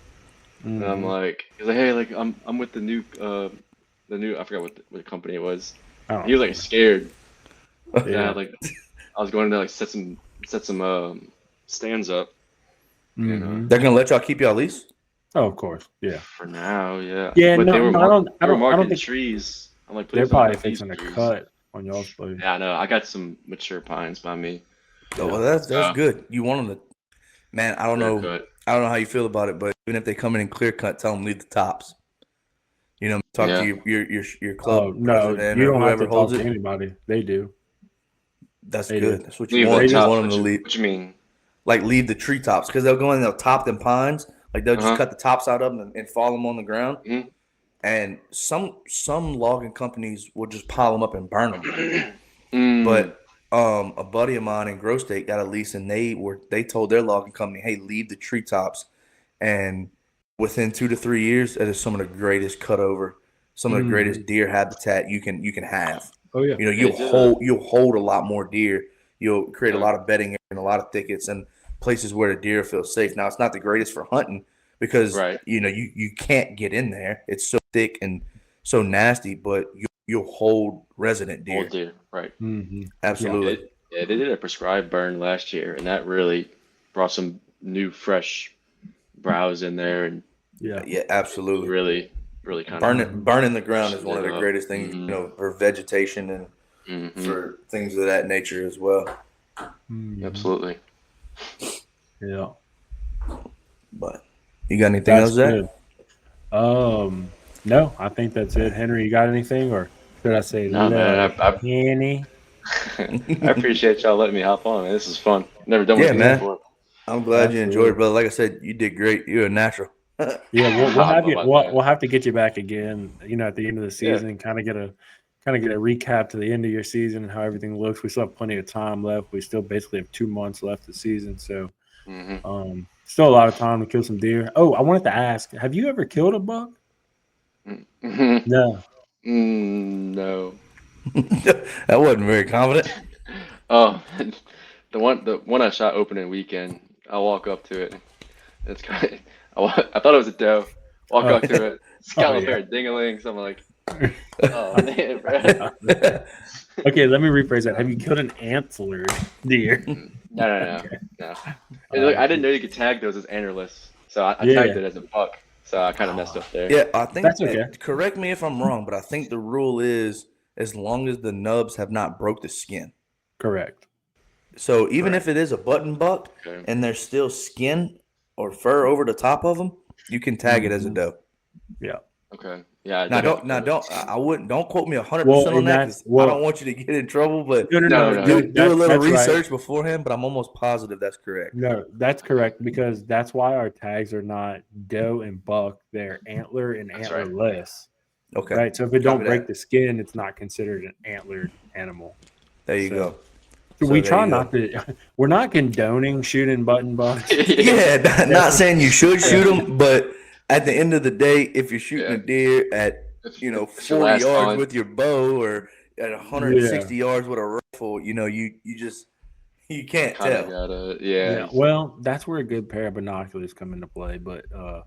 and I'm Mhm. like, he's like, hey, like I'm with the new I forgot what company it was. I He was like scared. Yeah, Yeah. like I was going to like set some stands up, and Mhm. They're gonna let y'all keep y'all lease? Oh, of course. Yeah. for now, yeah. Yeah. But No, no, I don't. I they were don't. I don't marking think trees. I'm like, they're please don't probably cut these fixing to trees. cut on y'all's place. Yeah, I know. I got some mature pines by me. Oh, well, Yeah. that's good. You want them to, man. I don't Clear know. cut. I don't know how you feel about it, but even if they come in and clear cut, tell them leave the tops. Talk Yeah. to your Oh club no, president you or don't have whoever to talk holds to it. anybody. They do. That's They good. do. That's what you Leave want. the You tops. want them to leave, What you mean? like leave the treetops, because they'll go in and they'll top them pines. Like they'll just Uh-huh. cut the tops out of them and fall them on the ground. Mhm. And some logging companies will just pile them up and burn them. Mm. But a buddy of mine in Gross State got a lease, and they told their logging company, "Hey, leave the treetops." And within 2 to 3 years, that is some of the greatest cutover, some of the greatest Mhm. deer habitat you can have. Oh yeah. They You'll do that. hold a lot more deer. You'll create a Yeah. lot of bedding and a lot of thickets and places where the deer feel safe. Now, it's not the greatest for hunting because Right. you can't get in there. It's so thick and so nasty, but you'll hold resident deer. Old deer. Right. Mm-hmm. Yeah. Absolutely. They did a prescribed burn last year, and that really brought some new, fresh browse in there, and Yeah. Yeah, absolutely. really kind of Burning the ground is freshened one of it the up. greatest things, Mhm. for vegetation and Mhm. for things of that nature as well. Mhm. Absolutely. Yeah. But you got anything That's else, Zach? good. No, I think that's it. Henry, you got anything, or should I say, No, man. Henny? I appreciate y'all letting me hop on, man. This is fun. Never done one Yeah, of these man. before. I'm glad you enjoyed Absolutely. it, brother. Like I said, you did great. You're a natural. Yeah, we'll I don't have know you. about We'll, that. we'll have to get you back again. At the end of the Yeah. season, kind of get a recap to the end of your season and how everything looks. We still have plenty of time left. We still basically have 2 months left of the season, so Mhm. still a lot of time to kill some deer. Oh, I wanted to ask: have you ever killed a buck? Mhm. No. No. That wasn't very confident. Oh, the one I shot opening weekend. I walk up to it. It's kind. I thought it was a doe. Walk Oh, up to it. It's got oh a pair yeah. of dingalings. I'm like, oh man, bro. Okay, let me rephrase that. Have you killed an antlered deer? No. Okay. No. Uh, I didn't know you could tag those as antlerless, so I tagged yeah, it as a buck. So I kind of messed up there. Yeah, I think that's okay. correct me if I'm wrong, but I think the rule is as long as the nubs have not broke the skin. Correct. So even Correct. if it is a button buck Okay. and there's still skin or fur over the top of them, you can tag it as a Mhm. doe. Yeah. Okay. Yeah, I Now did have to don't kill it. I wouldn't don't quote me 100% Well, on and that that's because I don't want you to get in trouble. But no, No, no. do a little that's right. research beforehand. But I'm almost positive that's correct. No, that's correct because that's why our tags are not doe and buck; they're antler and That's right. antlerless. Okay, Right. So if it copy don't break that. the skin, it's not considered an antlered animal. There you So, go. so So we there try you go. not to. We're not condoning shooting button bucks. Yeah, not saying you should shoot Yeah. them, but at the end of the day, if you're shooting Yeah. a deer at It's your 40 last yards hunt. with your bow or at Yeah. 160 yards with a rifle, you can't Kind of tell. gotta. Yeah. Yeah. Well, that's where a good pair of binoculars come into play, but But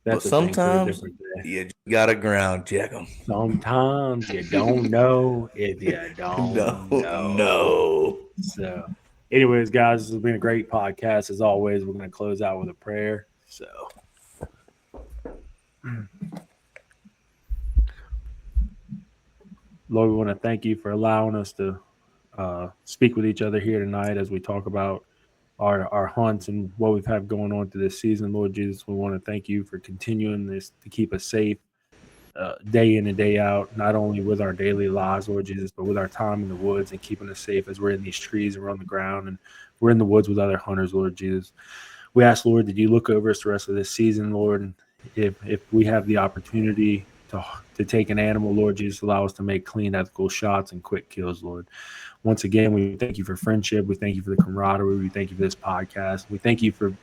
that's a thing for a sometimes different day. you just gotta ground check them. Sometimes you don't know if you No, don't know. no. So, anyways, guys, this has been a great podcast. As always, we're going to close out with a prayer. So, Lord, we want to thank you for allowing us to speak with each other here tonight as we talk about our hunts and what we've had going on through this season. Lord Jesus, we want to thank you for continuing this to keep us safe day in and day out, not only with our daily lives, Lord Jesus, but with our time in the woods and keeping us safe as we're in these trees and we're on the ground and we're in the woods with other hunters, Lord Jesus. We ask, Lord, that you look over us the rest of this season, Lord, and if we have the opportunity to take an animal, Lord Jesus. Allow us to make clean, ethical shots and quick kills, Lord. Once again, we thank you for friendship. We thank you for the camaraderie. We thank you for this podcast. We thank you for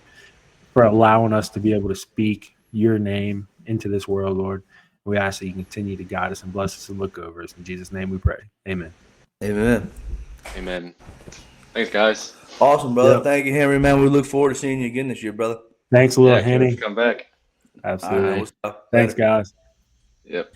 allowing us to be able to speak your name into this world, Lord. We ask that you continue to guide us and bless us and look over us. In Jesus' name we pray. Amen. Amen. Amen. Thanks, guys. Awesome, brother. Yep. Thank you, Henry, man. We look forward to seeing you again this year, brother. Thanks, Lil Yeah, can't wait Henny. to come back. All right, Absolutely. man. What's up? Thanks, Later. guys. Yep.